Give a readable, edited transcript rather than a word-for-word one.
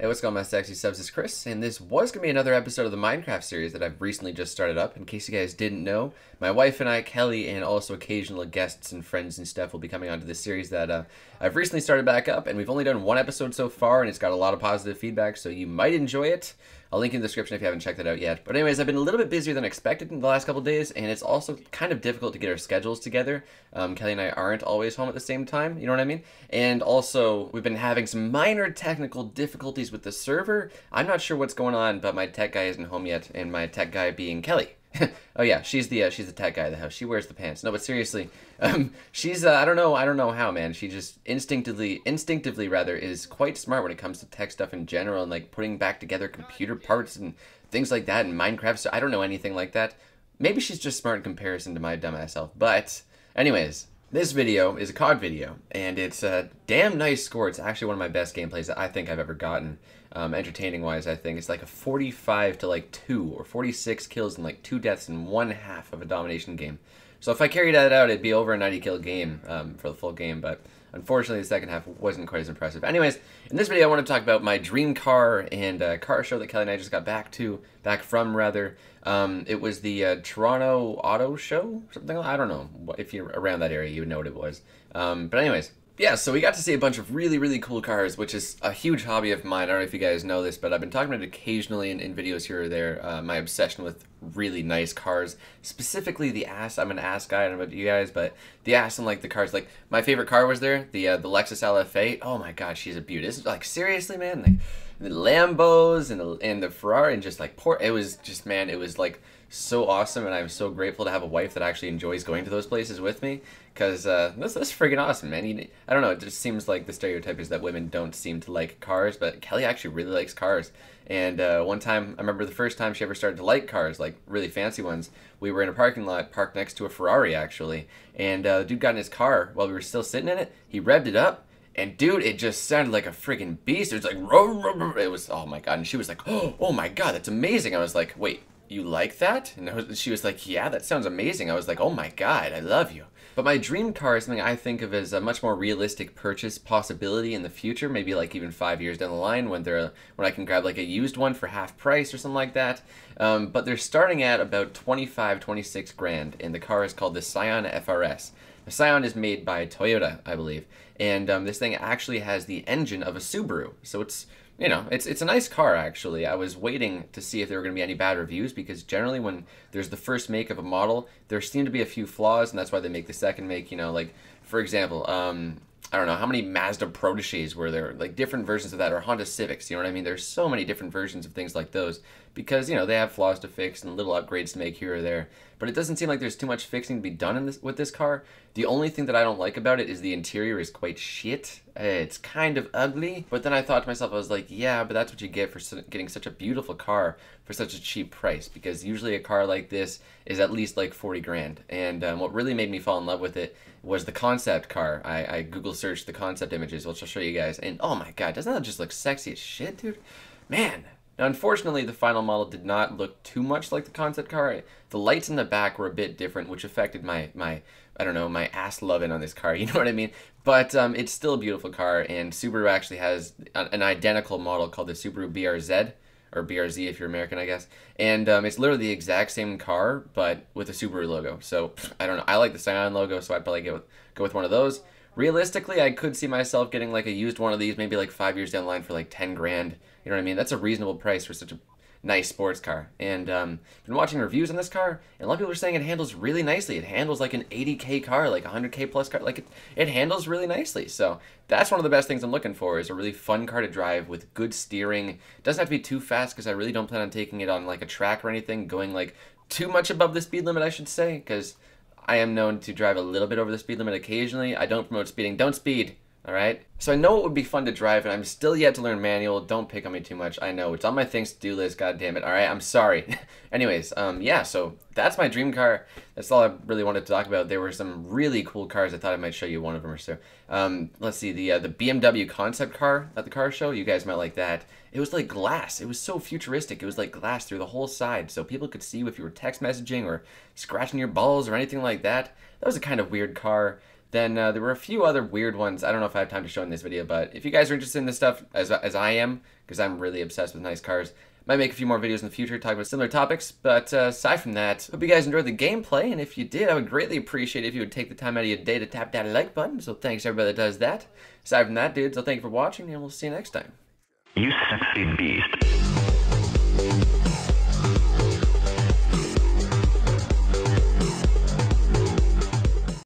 Hey, what's going on, my sexy subs? It's Chris, and this was going to be another episode of the Minecraft series that I've recently just started up. In case you guys didn't know, my wife and I, Kelly, and also occasional guests and friends and stuff will be coming onto this series that I've recently started back up, and we've only done one episode so far, and it's got a lot of positive feedback, so you might enjoy it. I'll link in the description if you haven't checked it out yet. But anyways, I've been a little bit busier than expected in the last couple days, and it's also kind of difficult to get our schedules together. Kelly and I aren't always home at the same time, you know what I mean? And also, we've been having some minor technical difficulties with the server. I'm not sure what's going on, but my tech guy isn't home yet, and my tech guy being Kelly. Oh yeah, she's the tech guy of the house. She wears the pants. No, but seriously, she's I don't know how, man. She just instinctively rather is quite smart when it comes to tech stuff in general and like putting back together computer parts and things like that in Minecraft. So I don't know anything like that. Maybe she's just smart in comparison to my dumbass self. But anyways, this video is a COD video, and it's a damn nice score. It's actually one of my best gameplays that I think I've ever gotten. Entertaining wise, I think it's like a 45 to like 2 or 46 kills and like 2 deaths in one half of a domination game. So if I carried that out, it'd be over a 90 kill game for the full game, but unfortunately the second half wasn't quite as impressive. Anyways, in this video I want to talk about my dream car and car show that Kelly and I just got back from. It was the Toronto Auto Show, something like, I don't know. If you're around that area, you would know what it was. But anyways, yeah, so we got to see a bunch of really cool cars, which is a huge hobby of mine. I don't know if you guys know this, but I've been talking about it occasionally in videos here or there. My obsession with really nice cars, specifically the ass. I'm an ass guy. I don't know about you guys, but the ass and like the cars. Like my favorite car was there, the Lexus LFA. Oh my God, she's a beauty. This is like seriously, man. Like the Lambos and the Ferrari and just like it was just, man, it was like so awesome, and I'm so grateful to have a wife that actually enjoys going to those places with me, because that's friggin' awesome, man. I don't know, it just seems like the stereotype is that women don't seem to like cars, but Kelly actually really likes cars. And one time, I remember the first time she ever started to like cars, like really fancy ones, we were in a parking lot parked next to a Ferrari, actually, and the dude got in his car while we were still sitting in it. He revved it up, and dude, it just sounded like a friggin' beast. It was like, it was, oh my God, and she was like, oh my God, that's amazing. I was like, wait, you like that? And she was like, yeah, that sounds amazing. I was like, oh my God, I love you. But my dream car is something I think of as a much more realistic purchase possibility in the future, maybe like even 5 years down the line when I can grab like a used one for half price or something like that. But they're starting at about 25, 26 grand, and the car is called the Scion FRS. The Scion is made by Toyota, I believe, and this thing actually has the engine of a Subaru, so it's, you know, it's a nice car, actually. I was waiting to see if there were going to be any bad reviews, because generally when there's the first make of a model, there seem to be a few flaws, and that's why they make the second make, you know, like, for example, I don't know, how many Mazda Proteges were there, like different versions of that, or Honda Civics, you know what I mean? There's so many different versions of things like those, because, you know, they have flaws to fix and little upgrades to make here or there. But it doesn't seem like there's too much fixing to be done with this car. The only thing that I don't like about it is the interior is quite shit. It's kind of ugly. But then I thought to myself, I was like, yeah, but that's what you get for getting such a beautiful car for such a cheap price. Because usually a car like this is at least like 40 grand. And what really made me fall in love with it was the concept car. I Google searched the concept images, which I'll show you guys. And oh my God, doesn't that just look sexy as shit, dude? Man. Now, unfortunately, the final model did not look too much like the concept car. The lights in the back were a bit different, which affected my I don't know, my ass loving on this car, you know what I mean? But it's still a beautiful car, and Subaru actually has an identical model called the Subaru BRZ, or BRZ if you're American, I guess. And it's literally the exact same car, but with a Subaru logo. So, I don't know, I like the Scion logo, so I'd probably go with one of those. Realistically, I could see myself getting like a used one of these, maybe like 5 years down the line for like 10 grand. You know what I mean? That's a reasonable price for such a nice sports car. And been watching reviews on this car, and a lot of people are saying it handles really nicely. It handles like an 80K car, like a 100K plus car. Like it handles really nicely. So that's one of the best things I'm looking for, is a really fun car to drive with good steering. It doesn't have to be too fast, because I really don't plan on taking it on like a track or anything, going like too much above the speed limit, I should say, because I am known to drive a little bit over the speed limit occasionally. I don't promote speeding. Don't speed. Alright? So I know it would be fun to drive, and I'm still yet to learn manual. Don't pick on me too much. I know. It's on my things to do list, god damn it. Alright? I'm sorry. Anyways, yeah, so that's my dream car. That's all I really wanted to talk about. There were some really cool cars. I thought I might show you one of them or so. Let's see, the BMW concept car at the car show. You guys might like that. It was like glass. It was so futuristic. It was like glass through the whole side, so people could see if you were text messaging or scratching your balls or anything like that. That was a kind of weird car. Then there were a few other weird ones. I don't know if I have time to show in this video, but if you guys are interested in this stuff, as I am, because I'm really obsessed with nice cars, might make a few more videos in the future talking about similar topics. But aside from that, hope you guys enjoyed the gameplay, and if you did, I would greatly appreciate it if you would take the time out of your day to tap that like button. So thanks everybody that does that. Aside from that, dudes, I'll thank you for watching, and we'll see you next time. You sexy beast.